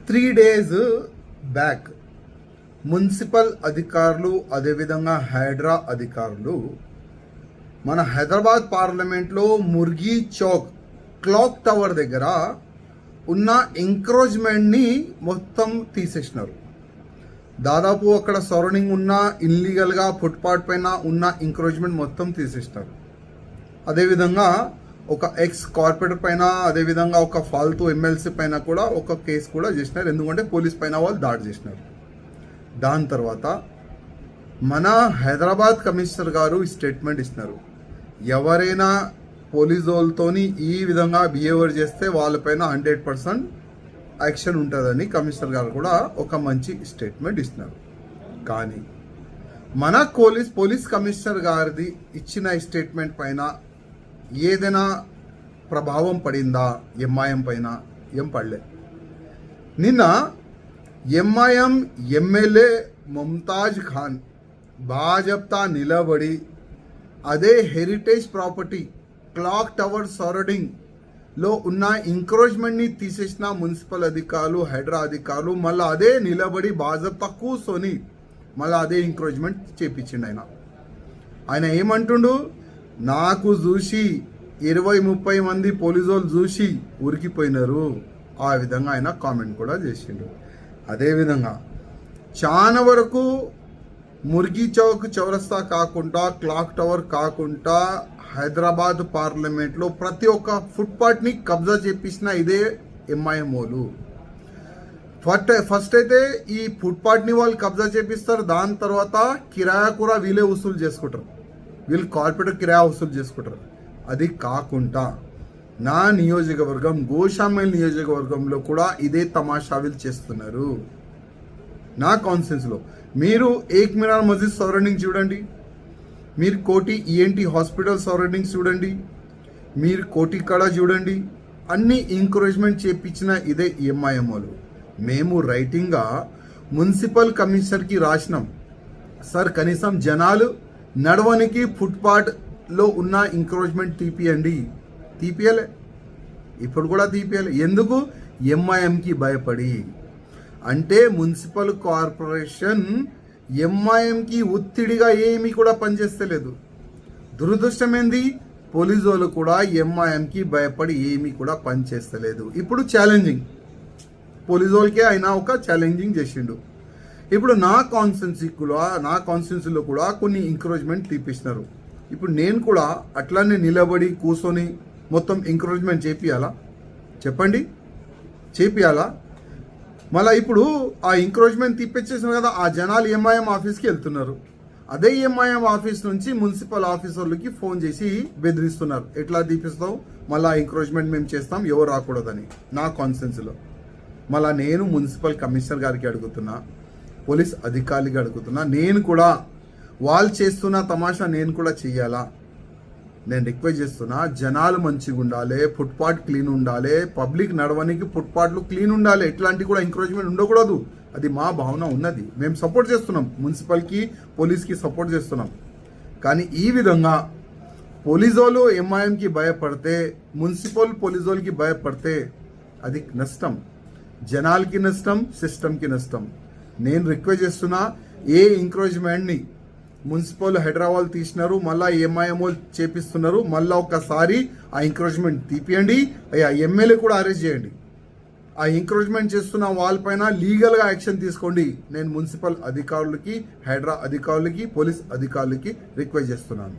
3 days back municipal అధికారులు అదేవిధంగా హైడ్రా అధికారులు మన హైదరాబాద్ పార్లమెంట్లో ముర్గి చౌక్ క్లాక్ టవర్ దగ్గర ఉన్న ఎంక్రోచ్మెంట్ని మొత్తం తీసేసినారు. దాదాపు అక్కడ సరౌండింగ్ ఉన్న ఇల్లీగల్గా ఫుట్పాత్ పైన ఉన్న ఎంక్రోచ్మెంట్ మొత్తం తీసేసినారు. అదేవిధంగా ఒక ఎక్స్ కార్పొరేటర్ పైన అదేవిధంగా ఒక ఫాల్తూ ఎమ్మెల్సీ పైన కూడా ఒక కేసు కూడా చేసినారు. ఎందుకంటే పోలీస్ పైన వాళ్ళు దాడి చేసినారు. దాని తర్వాత మన హైదరాబాద్ కమిషనర్ గారు స్టేట్మెంట్ ఇస్తున్నారు. ఎవరైనా పోలీస్ వాళ్ళతోని ఈ విధంగా బిహేవియర్ చేస్తే వాళ్ళపైన 100% యాక్షన్ ఉంటుందని కమిషనర్ గారు కూడా ఒక మంచి స్టేట్మెంట్ ఇస్తున్నారు. కానీ మన పోలీస్ కమిషనర్ గారిది ఇచ్చిన స్టేట్మెంట్ పైన ఏదైనా ప్రభావం పడిందా ఎంఐఎం పైన? ఏం పడలే. నిన్న ఎంఐఎం ఎమ్మెల్యే ముంతాజ్ ఖాన్ బాజప్తా నిలబడి అదే హెరిటేజ్ ప్రాపర్టీ క్లాక్ టవర్ సరౌండింగ్లో ఉన్న ఎంక్రోచ్మెంట్ని తీసేసిన మున్సిపల్ అధికారులు హైడ్రా అధికారులు మళ్ళీ అదే నిలబడి బాజప్తా కూర్చొని మళ్ళీ అదే ఎంక్రోచ్మెంట్ చేపించిండు. ఆయన ఏమంటుండు, నాకు చూసి 20-30 మంది పోలీసు వాళ్ళు చూసి ఉరికిపోయినారు. ఆ విధంగా ఆయన కామెంట్ కూడా చేసిండు. అదేవిధంగా చాలా వరకు ముర్గి చౌక్ చౌరస్తా కాకుండా క్లాక్ టవర్ కాకుండా హైదరాబాద్ పార్లమెంట్లో ప్రతి ఒక్క ఫుట్పాత్ని కబ్జా చేపించిన ఇదే ఎంఐఎం వాళ్ళు. ఫస్ట్ అయితే ఈ ఫుట్పాత్ని వాళ్ళు కబ్జా చేపిస్తారు. దాని తర్వాత కిరాయా కూడా వీళ్ళే వసూలు చేసుకుంటారు. వీళ్ళు కార్పొరేట్ కిరాయా వసూలు చేసుకుంటారు. అది కాకుండా నా నియోజకవర్గం గోషామేల్ నియోజకవర్గంలో కూడా ఇదే తమాషా వీళ్ళు చేస్తున్నారు. నా కాన్స్టిట్యున్సీలో మీరు ఏక్ మినార్ మస్జిద్ సరౌండింగ్ చూడండి, మీరు కోటి ఈఎన్టీ హాస్పిటల్ సరౌండింగ్స్ చూడండి, మీరు కోటి కళ చూడండి, అన్ని ఎంకరేజ్మెంట్ చేపించిన ఇదే ఎంఐఎం వాళ్ళు. మేము రైటింగ్గా మున్సిపల్ కమిషనర్కి రాసినాం, సార్ కనీసం జనాలు నడవనికి ఫుట్పాత్లో ఉన్న ఎంకరేజ్మెంట్ తీపియలే. ఇప్పుడు కూడా తీపియలే. ఎందుకు? ఎంఐఎంకి భయపడి. అంటే మున్సిపల్ కార్పొరేషన్ ఎంఐఎంకి ఒత్తిడిగా ఏమీ కూడా పనిచేస్తలేదు. దురదృష్టం ఏంది, పోలీసు వాళ్ళు కూడా ఎంఐఎంకి భయపడి ఏమీ కూడా పనిచేస్తలేదు. ఇప్పుడు ఛాలెంజింగ్ పోలీసు వాళ్ళకే ఆయన ఒక ఛాలెంజింగ్ చేసిండు. ఇప్పుడు నా కాన్స్టిట్యున్సీలో కూడా కొన్ని ఎంకరేజ్మెంట్ తీపిస్తున్నారు. ఇప్పుడు నేను కూడా అట్లానే నిలబడి కూర్చొని మొత్తం ఎంకరేజ్మెంట్ చేపియాలా? చెప్పండి, చేపియాలా? మళ్ళీ ఇప్పుడు ఆ ఎంకరేజ్మెంట్ తీపిచ్చేసిన కదా, ఆ జనాలు ఎంఐఎం ఆఫీస్కి వెళ్తున్నారు. అదే ఎంఐఎం ఆఫీస్ నుంచి మున్సిపల్ ఆఫీసర్లకి ఫోన్ చేసి బెదిరిస్తున్నారు, ఎట్లా తీపిస్తావు, మళ్ళీ ఎంకరేజ్మెంట్ మేము చేస్తాం, ఎవరు రాకూడదని. నా కాన్స్టిట్యున్సీలో మళ్ళీ నేను మున్సిపల్ కమిషనర్ గారికి అడుగుతున్నా, పోలీస్ అధికారికి అడుగుతున్నా, నేను కూడా వాళ్ళు చేస్తున్న తమాషా నేను కూడా చెయ్యాలా? నేను రిక్వెస్ట్ చేస్తున్నా, జనాలు మంచిగా ఉండాలి, ఫుట్పాత్ క్లీన్ ఉండాలి, పబ్లిక్ నడవడానికి ఫుట్పాత్లు క్లీన్ ఉండాలి. ఎట్లాంటి కూడా ఎంకరేజ్మెంట్ ఉండకూడదు. అది మా భావన ఉన్నది. మేము సపోర్ట్ చేస్తున్నాం, మున్సిపల్కి పోలీస్కి సపోర్ట్ చేస్తున్నాం. కానీ ఈ విధంగా పోలీసు వాళ్ళు ఎంఐఎంకి భయపడితే, మున్సిపల్ పోలీసు వాళ్ళకి భయపడితే అది నష్టం, జనాలకి నష్టం, సిస్టమ్కి నష్టం. నేను రిక్వెస్ట్ చేస్తున్నా, ఏ ఎంకరేజ్మెంట్ని మున్సిపల్ హైదరాబాద్ తీసినారు, మళ్ళీ ఎంఐఎం చేపిస్తున్నారు, మళ్ళీ ఒక్కసారి ఆ ఎంకరేజ్మెంట్ తీపియండి. ఆ ఎమ్మెల్యే కూడా అరెస్ట్ చేయండి. ఆ ఎంకరేజ్మెంట్ చేస్తున్న వాళ్ళపైన లీగల్గా యాక్షన్ తీసుకోండి. నేను మున్సిపల్ అధికారులకి, హైడ్రా అధికారులకి, పోలీస్ అధికారులకి రిక్వెస్ట్ చేస్తున్నాను.